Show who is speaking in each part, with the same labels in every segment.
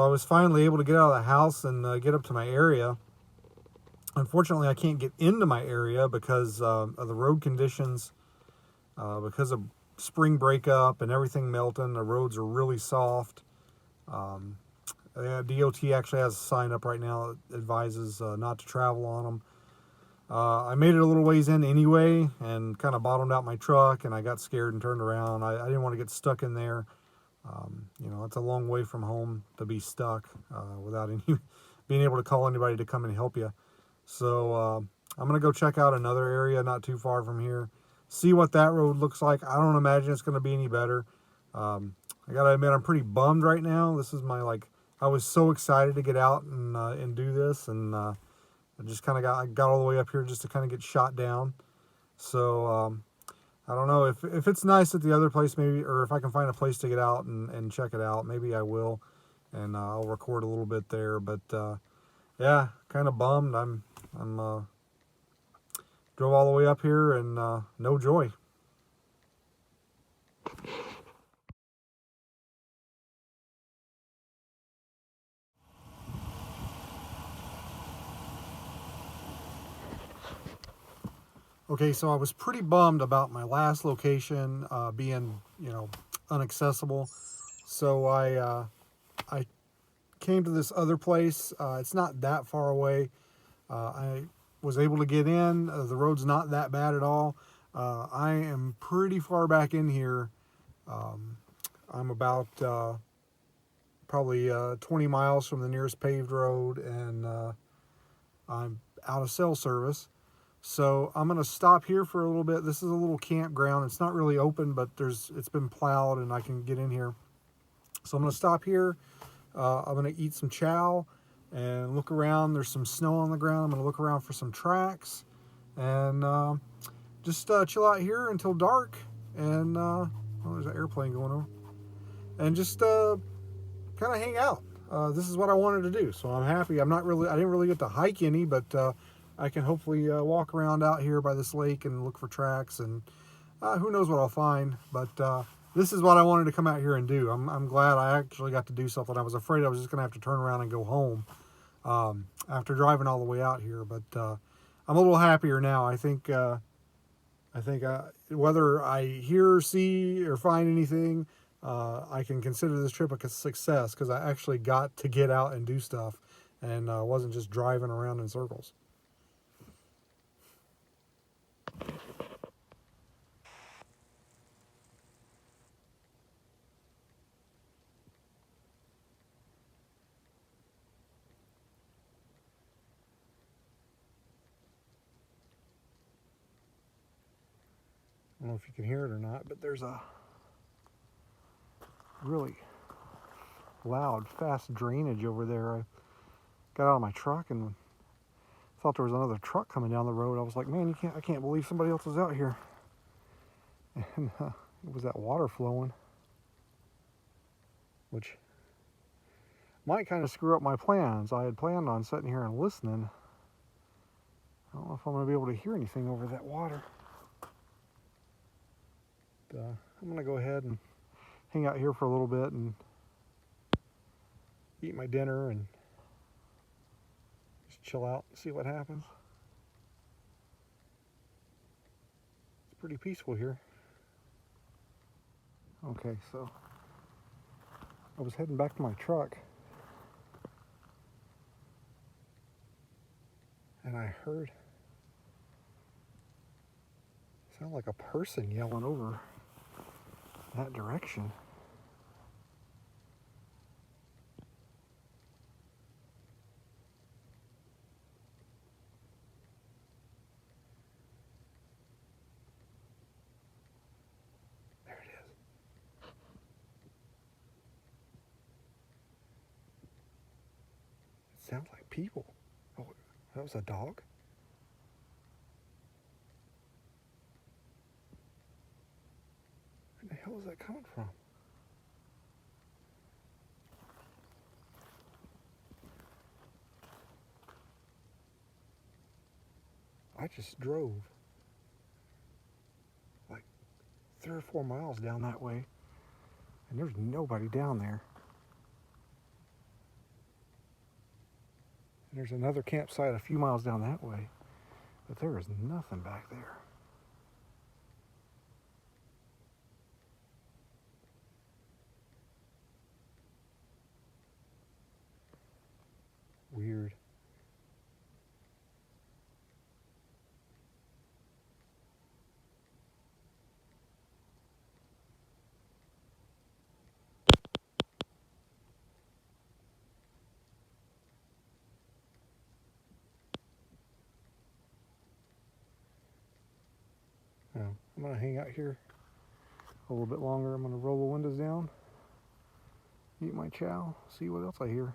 Speaker 1: I was finally able to get out of the house and get up to my area. Unfortunately, I can't get into my area because of the road conditions, because of spring breakup and everything melting. The roads are really soft. DOT actually has a sign up right now that advises not to travel on them. I made it a little ways in anyway and kind of bottomed out my truck, and I got scared and turned around. I didn't want to get stuck in there. You know, it's a long way from home to be stuck without any being able to call anybody to come and help you. So I'm going to go check out another area not too far from here, see what that road looks like. I don't imagine it's going to be any better. I got to admit, I'm pretty bummed right now. This is my, I was so excited to get out and do this, and I just kind of got all the way up here just to kind of get shot down. So I don't know if it's nice at the other place, maybe, or if I can find a place to get out and check it out, maybe I will, and I'll record a little bit there. But yeah, kind of bummed. I'm drove all the way up here and no joy. Okay, so I was pretty bummed about my last location being, unaccessible. So I came to this other place. It's not that far away. I was able to get in. The road's not that bad at all. I am pretty far back in here. I'm about probably 20 miles from the nearest paved road, and I'm out of cell service. So I'm going to stop here for a little bit. This is a little campground. It's not really open, but it's been plowed and I can get in here. So I'm going to stop here. I'm going to eat some chow and look around. There's some snow on the ground. I'm going to look around for some tracks and just chill out here until dark. And there's an airplane going over. And just kind of hang out. This is what I wanted to do. So I'm happy. I didn't really get to hike any, but I can hopefully walk around out here by this lake and look for tracks, and who knows what I'll find. But this is what I wanted to come out here and do. I'm glad I actually got to do something. I was afraid I was just going to have to turn around and go home after driving all the way out here. But I'm a little happier now. I think whether I hear, see, or find anything, I can consider this trip a success because I actually got to get out and do stuff and wasn't just driving around in circles. I don't know if you can hear it or not, but there's a really loud, fast drainage over there. I got out of my truck and thought there was another truck coming down the road. I was like, man, I can't believe somebody else is out here. And it was that water flowing, which might kind of screw up my plans. I had planned on sitting here and listening. I don't know if I'm going to be able to hear anything over that water. But, I'm going to go ahead and hang out here for a little bit and eat my dinner and just chill out and see what happens. It's pretty peaceful here. Okay, so I was heading back to my truck and I heard it sounded like a person yelling over that direction. There it is. It sounds like people. Oh, that was a dog? Where the hell is that coming from? I just drove like 3 or 4 miles down that way, and there's nobody down there. There's another campsite a few miles down that way, but there is nothing back there. Weird. Now, I'm going to hang out here a little bit longer. I'm going to roll the windows down, eat my chow, see what else I hear.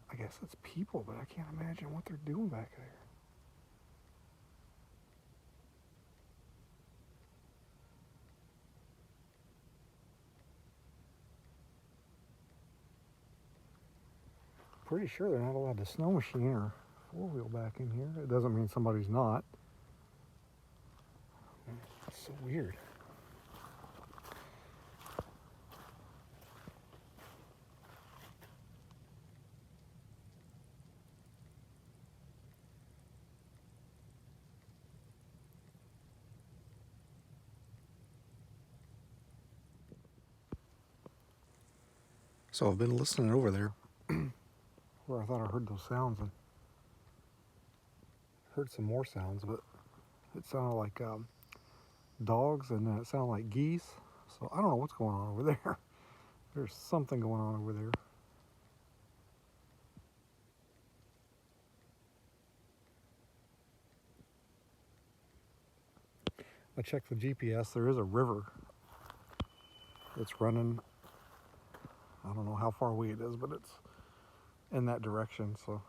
Speaker 1: I guess it's people, but I can't imagine what they're doing back there. Pretty sure they're not allowed to snow machine or four-wheel back in here. It doesn't mean somebody's not. It's so weird. So I've been listening over there where I thought I heard those sounds, and heard some more sounds, but it sounded like dogs, and then it sounded like geese. So I don't know what's going on over there. There's something going on over there. I checked the GPS. There is a river that's running. I don't know how far away it is, but it's in that direction. So I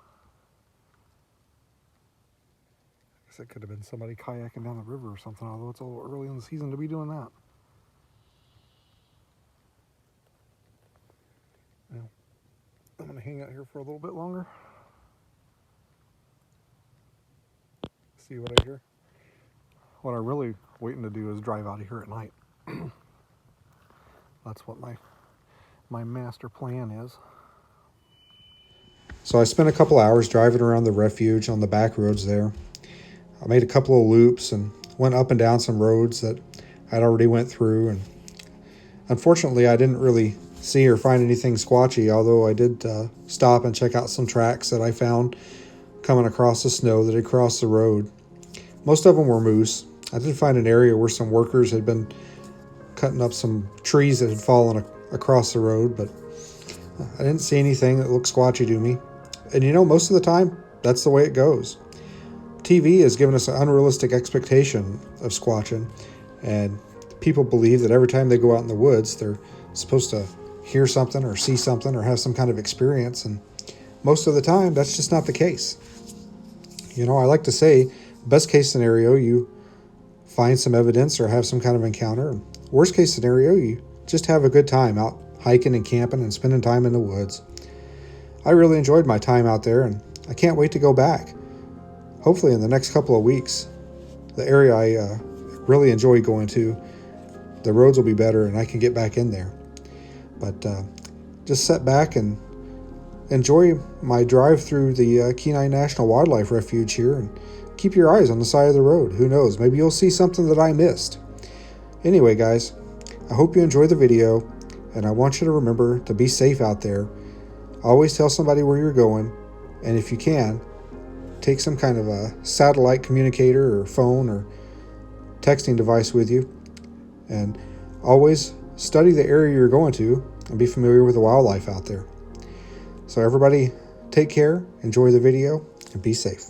Speaker 1: guess it could have been somebody kayaking down the river or something, although it's a little early in the season to be doing that. Now, I'm going to hang out here for a little bit longer. See what I hear. What I'm really waiting to do is drive out of here at night. That's what my master plan is. So I spent a couple hours driving around the refuge on the back roads there. I made a couple of loops and went up and down some roads that I'd already went through. And unfortunately, I didn't really see or find anything squatchy, although I did stop and check out some tracks that I found coming across the snow that had crossed the road. Most of them were moose. I did find an area where some workers had been cutting up some trees that had fallen across the road, but I didn't see anything that looked squatchy to me. And you know, most of the time, that's the way it goes. TV has given us an unrealistic expectation of squatching, and people believe that every time they go out in the woods, they're supposed to hear something or see something or have some kind of experience, and most of the time, that's just not the case. You know, I like to say, best case scenario, you find some evidence or have some kind of encounter. Worst case scenario, you just have a good time out hiking and camping and spending time in the woods. I really enjoyed my time out there, and I can't wait to go back. Hopefully in the next couple of weeks. The area I really enjoy going to, the roads will be better and I can get back in there. But just sit back and enjoy my drive through the Kenai National Wildlife Refuge here, and keep your eyes on the side of the road. Who knows, maybe you'll see something that I missed. Anyway, guys, I hope you enjoy the video, and I want you to remember to be safe out there. Always tell somebody where you're going, and if you can, take some kind of a satellite communicator or phone or texting device with you, and always study the area you're going to and be familiar with the wildlife out there. So everybody, take care, enjoy the video, and be safe.